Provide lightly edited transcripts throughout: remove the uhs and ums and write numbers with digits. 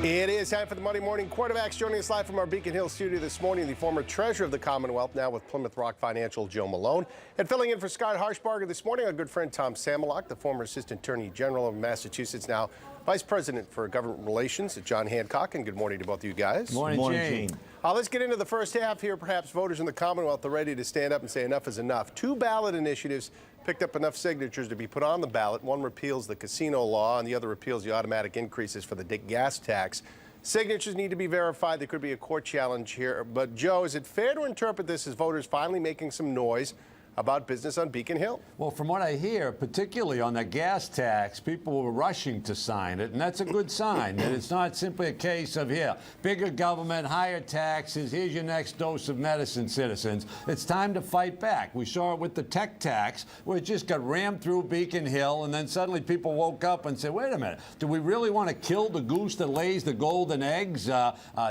It is time for the Monday Morning Quarterbacks. Joining us live from our Beacon Hill studio this morning, the former treasurer of the Commonwealth, now with Plymouth Rock Financial, Joe Malone. And filling in for Scott Harshbarger this morning, our good friend Tom Samolak, the former Assistant Attorney General of Massachusetts, now Vice President for Government Relations at John Hancock. And good morning to both of you guys. Good morning, Gene. Let's get into the first half here. Perhaps voters in the Commonwealth are ready to stand up and say enough is enough. Two ballot initiatives picked up enough signatures to be put on the ballot. One repeals the casino law, and the other repeals the automatic increases for the gas tax. Signatures need to be verified. There could be a court challenge here. But, Joe, is it fair to interpret this as voters finally making some noise about business on Beacon Hill? Well, from what I hear, particularly on the gas tax, people were rushing to sign it, and that's a good sign. That it's not simply a case of, here, bigger government, higher taxes, here's your next dose of medicine, citizens. It's time to fight back. We saw it with the tech tax, where it just got rammed through Beacon Hill, and then suddenly people woke up and said, wait a minute, do we really want to kill the goose that lays the golden eggs,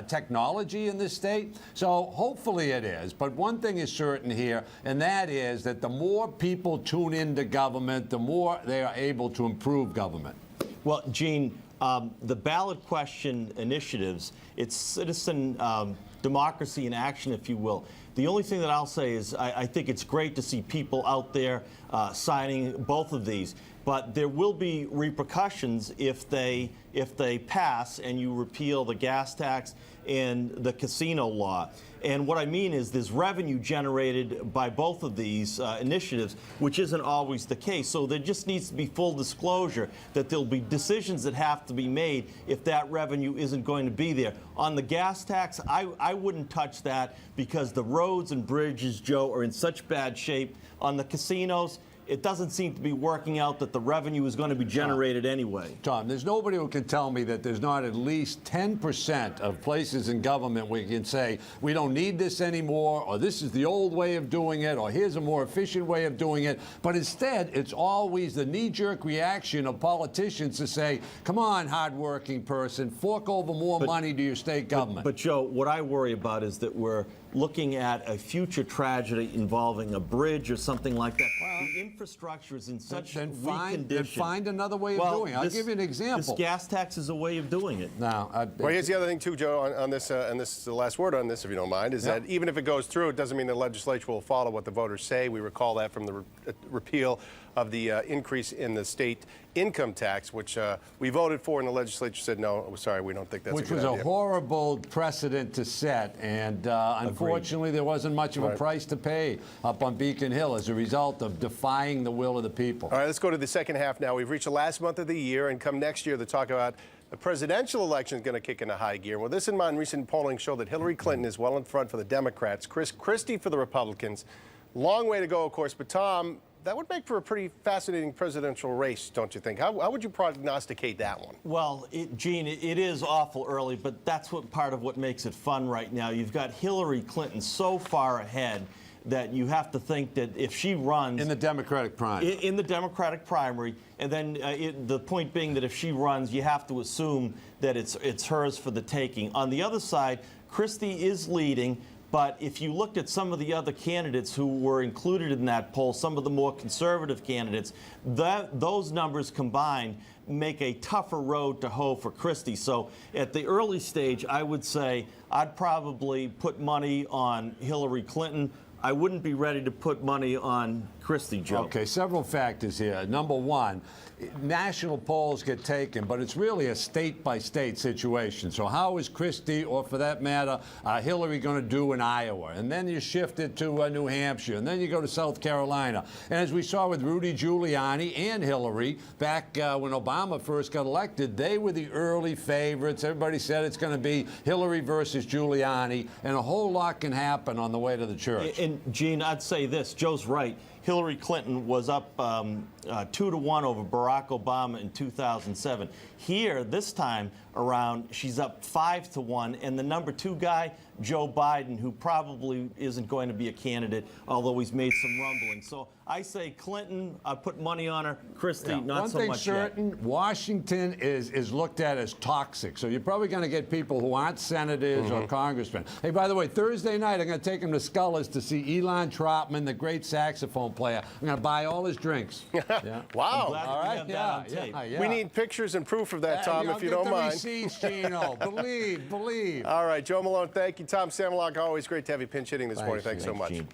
technology in this state? So hopefully it is. But one thing is certain here, and that is that the more people tune into government, the more they are able to improve government. Well, Gene, the ballot question initiatives, it's citizen democracy in action, if you will. The only thing that I'll say is I think it's great to see people out there signing both of these, but there will be repercussions if they pass and you repeal the gas tax and the casino law. And what I mean is there's revenue generated by both of these initiatives, which isn't always the case. So there just needs to be full disclosure that there'll be decisions that have to be made if that revenue isn't going to be there. On the gas tax, I wouldn't touch that because the roads and bridges, Joe, are in such bad shape. On the casinos, it doesn't seem to be working out that the revenue is going to be generated anyway. Tom, there's nobody who can tell me that there's not at least 10% of places in government where you can say, we don't need this anymore, or this is the old way of doing it, or here's a more efficient way of doing it. But instead, it's always the knee-jerk reaction of politicians to say, come on, hardworking person, fork over more money to your state government. But, Joe, what I worry about is that we're looking at a future tragedy involving a bridge or something like that. The infrastructure is in such weak condition. Then find another way of doing it. I'll give you an example. This gas tax is a way of doing it. Now, well, here's the other thing, too, Joe, on this, and this is the last word on this, if you don't mind, is that even if it goes through, it doesn't mean the legislature will follow what the voters say. We recall that from the repeal of the increase in the state income tax, which we voted for, and the legislature said, no, sorry, we don't think that's a good idea. Which was a horrible precedent to set, and unfortunately there wasn't much of a price to pay up on Beacon Hill as a result of defying the will of the people. All right, let's go to the second half now. We've reached the last month of the year, and come next year, the talk about the presidential election is going to kick into high gear. With this in mind, recent polling showed that Hillary Clinton is well in front for the Democrats, Chris Christie for the Republicans. Long way to go, of course, but Tom, that would make for a pretty fascinating presidential race, don't you think? How would you prognosticate that one? Well, Gene, it is awful early, but that's what part of what makes it fun right now. You've got Hillary Clinton so far ahead that you have to think that if she runs in the Democratic primary, and then the point being that if she runs, you have to assume that it's hers for the taking. On the other side, Christie is leading. But if you looked at some of the other candidates who were included in that poll, some of the more conservative candidates, those numbers combined make a tougher road to hoe for Christie. So at the early stage, I would say I'd probably put money on Hillary Clinton. I wouldn't be ready to put money on Christie, Joe. Okay, several factors here. Number one, national polls get taken, but it's really a state-by-state situation. So how is Christie, or for that matter, Hillary going to do in Iowa? And then you shift it to New Hampshire, and then you go to South Carolina. And as we saw with Rudy Giuliani and Hillary, back when Obama first got elected, they were the early favorites. Everybody said it's going to be Hillary versus Giuliani, and a whole lot can happen on the way to the church. And, Gene, I'd say this. Joe's right. Hillary Clinton was up 2-1 over Barack Obama in 2007. Here, this time around, she's up 5-1, and the number 2 guy, Joe Biden, who probably isn't going to be a candidate, although he's made some rumbling. So I say Clinton. I put money on her. Christie, not One so thing much yet. certain, Washington is looked at as toxic. So you're probably going to get people who aren't senators or congressmen. Hey, by the way, Thursday night, I'm going to take them to Scullers to see Elon Troutman, the great saxophone player. I'm going to buy all his drinks. Yeah. Wow. Glad All we right, have that yeah, on tape. yeah, yeah. We need pictures and proof of that, Tom, I'll if you get don't the mind. receipts, Gino. Believe. All right, Joe Malone, thank you. Tom Samolak, always great to have you pinch hitting this morning. Thanks so Thanks, much. Gene.